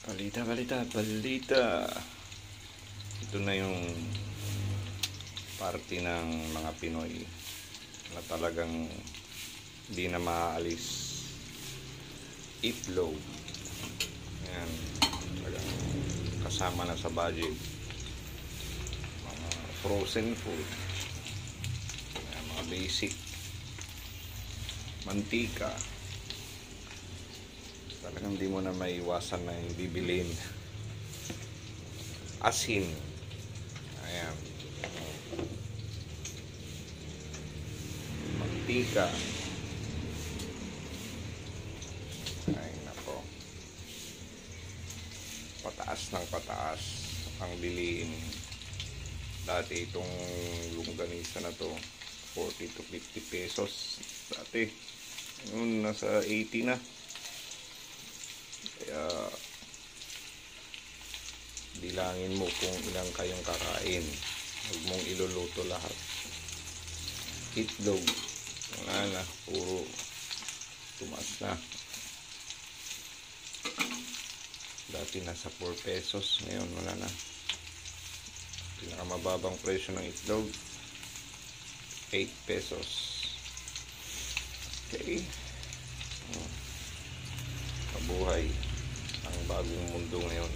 Balita, balita, balita. Ito na yung parte ng mga Pinoy na talagang hindi na maaalis. Itlog. Ayan. Talagang kasama na sa budget. Mga frozen food. Ayan, mga basic. Mantika. Talagang hindi mo na maiwasan na yung bibilin. Asin. Ayan. Mantika. Ay nako. Pataas ng pataas ang bilihin. Dati itong longganisa na to 40 to 50 pesos. Dati yun nasa 80 na. Kaya bilangin mo kung ilang kayong kakain. Huwag mong iluluto lahat. Itlog wala na, puro tumaas na. Dati nasa 4 pesos, ngayon wala na. Pinakamababang presyo ng itlog 8 pesos. Okay, kabuhay ang bagong mundo ngayon.